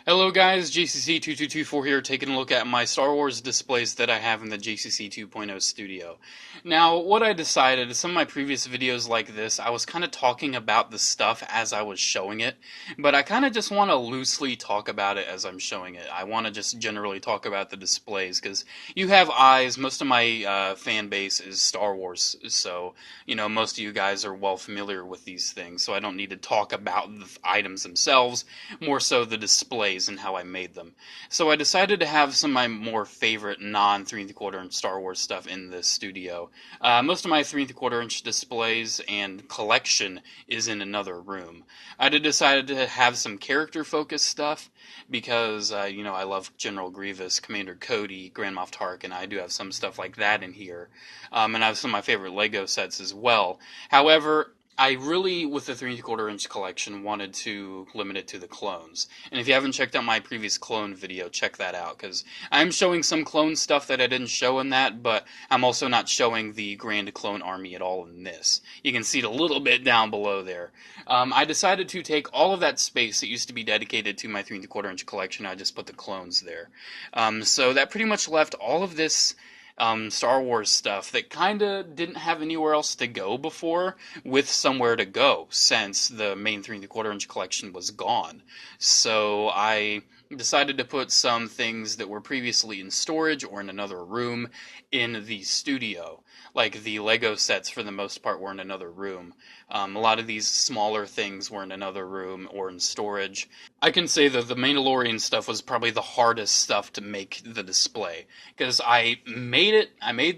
Hello guys, JCC2224 here, taking a look at my Star Wars displays that I have in the JCC 2.0 studio. Now, what I decided is some of my previous videos like this, I was kind of talking about the stuff as I was showing it, but I kind of just want to loosely talk about it as I'm showing it. I want to just generally talk about the displays, because you have eyes, most of my fan base is Star Wars, so, most of you guys are well familiar with these things, so I don't need to talk about the items themselves, more so the displays and how I made them. So I decided to have some of my more favorite non 3 3/4 inch Star Wars stuff in this studio. Most of my 3 3/4 inch displays and collection is in another room. I decided to have some character focused stuff because, I love General Grievous, Commander Cody, Grand Moff Tarkin. I do have some stuff like that in here. And I have some of my favorite Lego sets as well. However, I really, with the 3 3/4 inch collection, wanted to limit it to the clones. And if you haven't checked out my previous clone video, check that out, because I'm showing some clone stuff that I didn't show in that, but I'm also not showing the Grand Clone Army at all in this. You can see it a little bit down below there. I decided to take all of that space that used to be dedicated to my 3 3/4 inch collection, I just put the clones there. So that pretty much left all of this Star Wars stuff that kind of didn't have anywhere else to go before, with somewhere to go since the main 3 3/4 inch collection was gone. So I decided to put some things that were previously in storage or in another room in the studio. Like the Lego sets, for the most part, were in another room. A lot of these smaller things were in another room or in storage. I can say that the Mandalorian stuff was probably the hardest stuff to make the display, because I made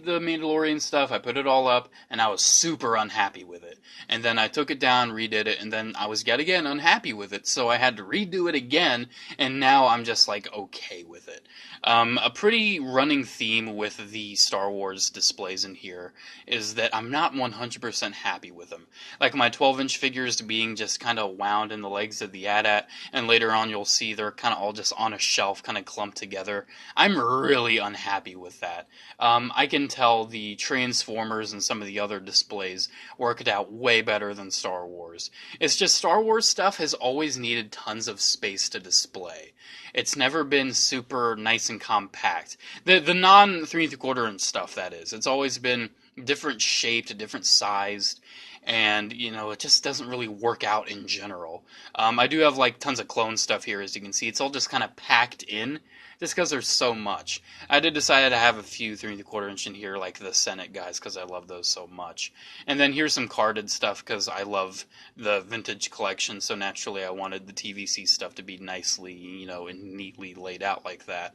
the Mandalorian stuff, I put it all up, and I was super unhappy with it. And then I took it down, redid it, and then I was yet again unhappy with it, so I had to redo it again, and now I'm just like okay with it. A pretty running theme with the Star Wars displays in here is that I'm not 100% happy with them. Like my 12-inch figures being just kind of wound in the legs of the AT-AT, and later on you'll see they're kind of all just on a shelf, kind of clumped together. I'm really unhappy with that. I can tell the Transformers and some of the other displays worked out way better than Star Wars. It's just Star Wars stuff has always needed tons of space to display. It's never been super nice and compact. The non 3 3/4 inch stuff, that is. It's always been different shaped, different sized, and it just doesn't really work out in general. I do have like tons of clone stuff here, as you can see. It's all just kind of packed in, just because there's so much. I did decide to have a few 3 3/4 inch in here, like the Senate guys, because I love those so much. And then here's some carded stuff, because I love the vintage collection, so naturally I wanted the TVC stuff to be nicely, and neatly laid out like that.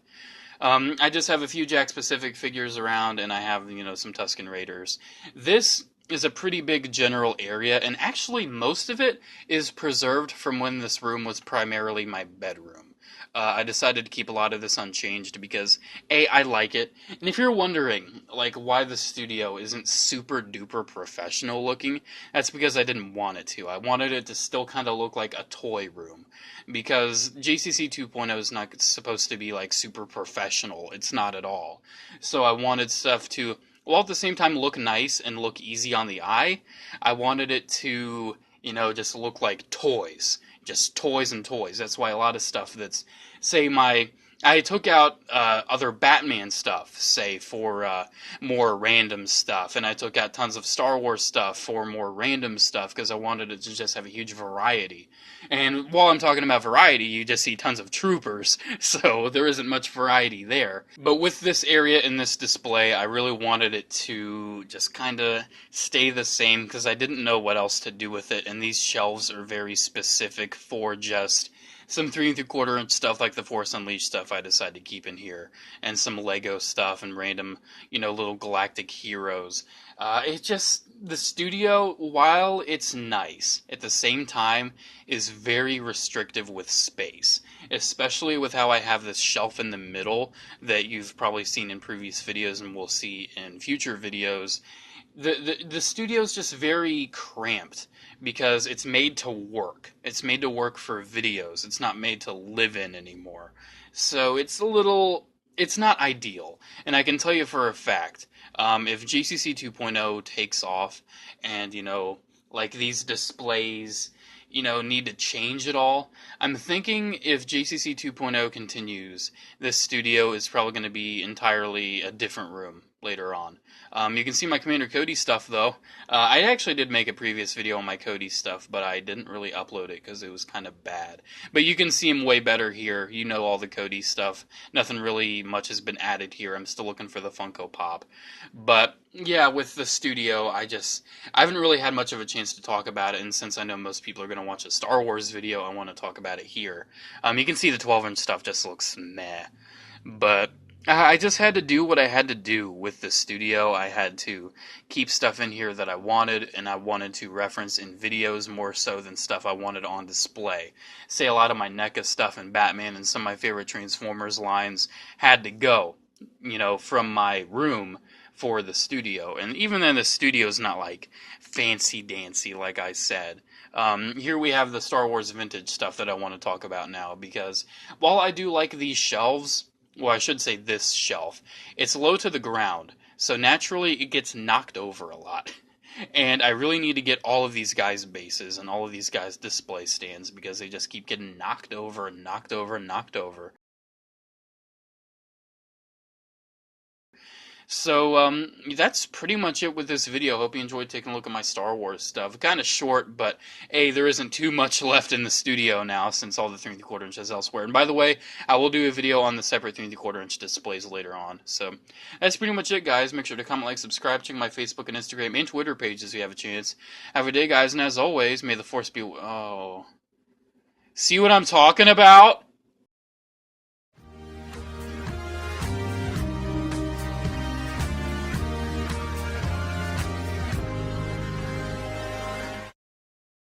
I just have a few Jack Pacific figures around, and I have, some Tusken Raiders. This is a pretty big general area, and actually most of it is preserved from when this room was primarily my bedroom. I decided to keep a lot of this unchanged because, A, I like it, and if you're wondering, like, why the studio isn't super duper professional looking, that's because I didn't want it to. I wanted it to still kind of look like a toy room, because JCC 2.0 is not supposed to be, like, super professional. It's not at all. So I wanted stuff to, while at the same time look nice and look easy on the eye, I wanted it to, just look like toys. Just toys and toys. That's why a lot of stuff that's, say, I took out other Batman stuff, say, for more random stuff, and I took out tons of Star Wars stuff for more random stuff, because I wanted it to just have a huge variety. And while I'm talking about variety, you just see tons of troopers, so there isn't much variety there. But with this area in this display, I really wanted it to just kind of stay the same, because I didn't know what else to do with it, and these shelves are very specific for just some 3 3/4 inch stuff, like the Force Unleashed stuff I decided to keep in here, and some Lego stuff and random, little galactic heroes. It just, the studio, while it's nice, at the same time is very restrictive with space, especially with how I have this shelf in the middle that you've probably seen in previous videos and will see in future videos. The studio's just very cramped, because it's made to work. It's made to work for videos. It's not made to live in anymore. So it's not ideal. And I can tell you for a fact, if GCC 2.0 takes off and, like these displays, need to change at all. I'm thinking if JCC 2.0 continues, this studio is probably going to be entirely a different room later on. You can see my Commander Cody stuff, though. I actually did make a previous video on my Cody stuff, but I didn't really upload it because it was kind of bad. But you can see him way better here. You know all the Cody stuff. Nothing really much has been added here. I'm still looking for the Funko Pop. But yeah, with the studio, I haven't really had much of a chance to talk about it, and since I know most people are going to watch a Star Wars video, I want to talk about it here. You can see the 12-inch stuff just looks meh. But I just had to do what I had to do with the studio. I had to keep stuff in here that I wanted, and I wanted to reference in videos more so than stuff I wanted on display. Say a lot of my NECA stuff and Batman and some of my favorite Transformers lines had to go, from my room for the studio. And even then, the studio's not like fancy-dancy, like I said. Here we have the Star Wars vintage stuff that I want to talk about now, because while I do like these shelves, well, I should say this shelf, it's low to the ground, so naturally it gets knocked over a lot. And I really need to get all of these guys' bases and all of these guys' display stands, because they just keep getting knocked over and knocked over and knocked over. So, that's pretty much it with this video. Hope you enjoyed taking a look at my Star Wars stuff. Kind of short, but hey, there isn't too much left in the studio now since all the 3 3/4 inch is elsewhere. And by the way, I will do a video on the separate 3 3/4 inch displays later on. So, that's pretty much it, guys. Make sure to comment, like, subscribe, check my Facebook and Instagram and Twitter pages if you have a chance. Have a day, guys, and as always, may the Force be... Oh. See what I'm talking about?